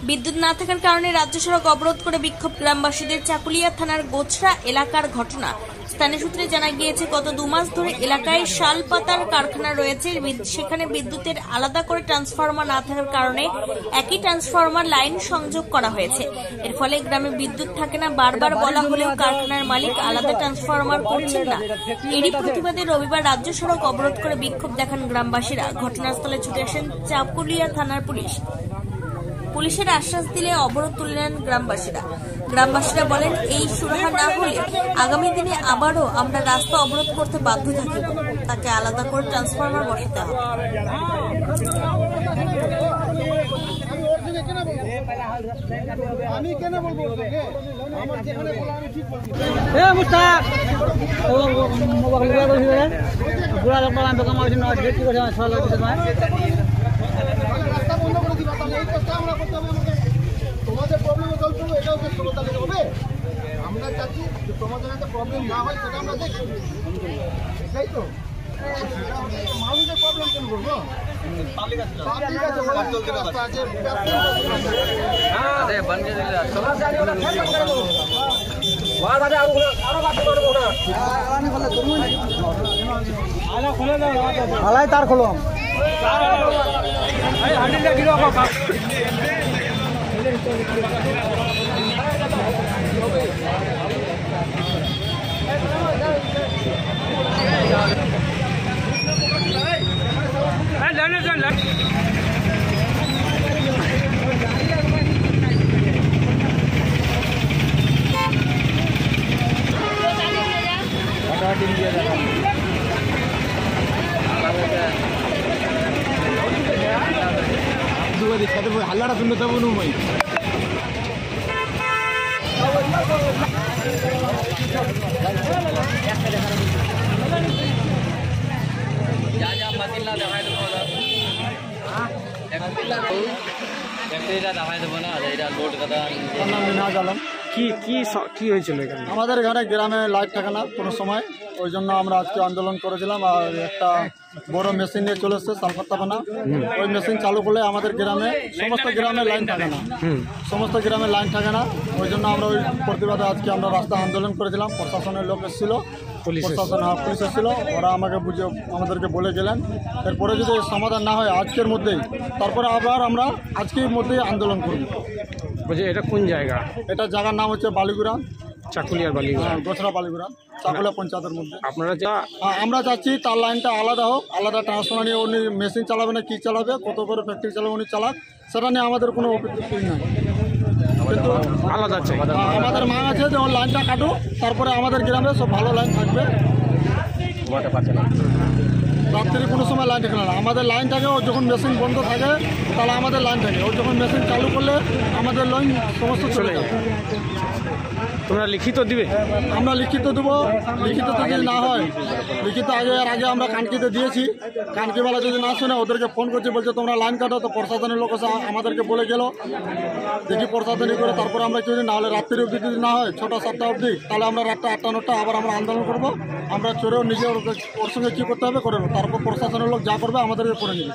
বিদ্যুৎ না থাকার কারণে রাজ্য সড়ক অবরোধ করে বিক্ষোভ গ্রামবাসীদের। চাকুলিয়া থানার গোছরা এলাকার ঘটনা। স্থানীয় সূত্রে জানা গিয়েছে, গত 2 মাস ধরে এলাকায় শাল পাতার কারখানা রয়েছে। সেখানে বিদ্যুতের আলাদা করে ট্রান্সফরমার না থাকার কারণে একই ট্রান্সফরমার লাইন সংযোগ করা হয়েছে। এর ফলে গ্রামে বিদ্যুৎ থাকে না। বারবার বলা হলেও কারখানার মালিক আলাদা ট্রান্সফরমার করছেন না। এরই প্রতিবাদে রবিবার রাজ্য সড়ক অবরোধ করে বিক্ষোভ দেখান গ্রামবাসীরা। ঘটনাস্থলে ছুটে আসেন চাকুলিয়া থানার পুলিশ। পুলিশের আশ্বাস দিলে অবরোধ তুলে নেন গ্রামবাসীরা বলেন, এই সুরাহা না হলে আগামী দিনে আবারও আমরা রাস্তা অবরোধ করতে বাধ্য থাকিব। তাকে আলাদা করে ট্রান্সফরমার বসাতে হবে। আমি কেন বলবো আমার যেখানে বলা আমি ঠিক বলছি। এ মুস্তাক ও মোবাইল গুলো কইছে বুড়া লোক আমি কাম আইছি না কি করে সরল হইছে না রাস্তা বন্ধ করে দিবা তাহলে এই কাজটা আমরা করতে হবে। আমাকে তোমাদের প্রবলেম সলভ করব, এটাও কি করতে হবে? আমরা চাচ্ছি যে তোমাদের একটা প্রবলেম না হয় সেটা আমরা দেখি, তাই তো। মানুষের প্রবলেম কেন করবো? পাবলিক আছে রাস্তা আছে হালাই তার খোলো হাল্লাটা শুনতে যাবো নুমাই কি হয়েছিল আমাদের এখানে গ্রামে লাইট থাকে না কোনো সময়, ওই জন্য আমরা আজকে আন্দোলন করেছিলাম। আর একটা বড় মেশিন নিয়ে চলে এসছে সালপাত্তাপানা, ওই মেশিন চালু করলে আমাদের গ্রামে সমস্ত গ্রামে লাইন থাকে না, ওই জন্য আমরা ওই প্রতিবাদে আজকে আমরা রাস্তা আন্দোলন করেছিলাম। প্রশাসনের লোক এসেছিল, পুলিশ এসেছিল, ওরা আমাদেরকে বলে গেলেন। এরপরে যদি সমাধান না হয় আজকের মধ্যেই, তারপরে আবার আমরা আজকের মধ্যেই আন্দোলন করব। বলছি এটা কোন জায়গা? এটা জায়গার নাম হচ্ছে বালিগুড়া, চাকুলিয়ার বালিগুড়া, গোছরা বালিগুড়া, চাকুলিয়া পঞ্চায়েতের মধ্যে। আপনারা আমরা চাচ্ছি তার লাইনটা আলাদা হোক, আলাদা ট্রান্সফর্মার নিয়ে উনি মেশিন চালাবে না কি চালাবে, কত করে ফ্যাক্টরি চালাবে উনি চালাক, সেটা নিয়ে আমাদের কোনো অভিযোগ নেই। কিন্তু আলাদা আছে আমাদের মাং আছে যে ওর লাইনটা কাটুক, তারপরে আমাদের গ্রামে সব ভালো লাইন থাকবে। রাত্রি কোনো সময় লাইন থাকে না, আমাদের লাইন থাকে। ও যখন মেশিন বন্ধ থাকে তাহলে আমাদের লাইন থাকে, ও যখন মেশিন চালু করলে আমাদের লাইন সমস্ত চলে যায়। তোমরা লিখিত দিবে? আমরা লিখিত দেবো, লিখিত যদি না হয়, লিখিত আগে আমরা কানকিতে দিয়েছি। কানকিওয়ালা যদি না শুনে ওদেরকে ফোন করছি, বলছে তোমরা লাইন কাটো। তো প্রশাসনের লোক এসে আমাদেরকে বলে গেল, দেখি প্রশাসনই করে তারপরে আমরা কি না হলে রাত্রির অবধি যদি না হয় 6টা 7টা অবধি, তাহলে আমরা রাতটা 8টা 9টা আবার আমরা আন্দোলন করবো। আমরা চোরেও নিজে ওর সঙ্গে কী করতে হবে করে নেবো, তারপর প্রশাসনের লোক যা করবে আমাদেরকে করে নেবে।